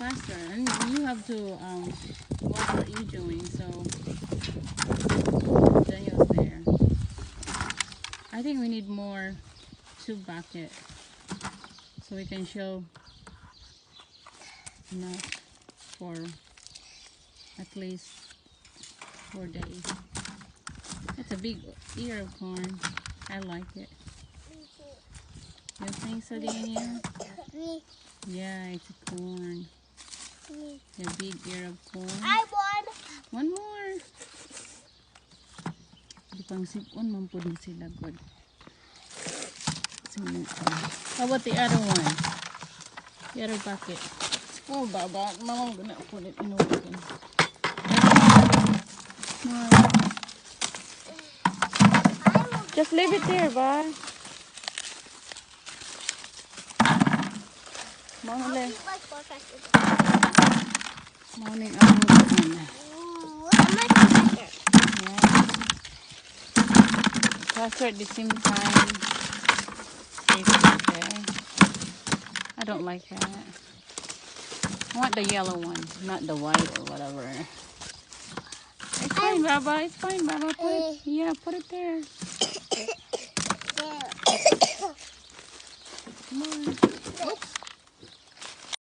faster. And you have to, what are you doing? So, Daniel's there. I think we need more soup bucket so we can show enough for at least 4 days. That's a big ear of corn. I like it. You think so, Daniel? Yeah, it's a corn. A big ear of corn. I won. One more. Di pang sipon, mampun sila good. How about the other one? The other bucket. It's full, Baba. Mama, I'm gonna put it in the wagon. Just leave it there, Ba. Mama, le. Morning, I'm faster at the same time. Okay. I don't like that. I want the yellow one, not the white or whatever. It's fine, Baba. It's fine, Baba. Put it. Yeah, put it there. Come on.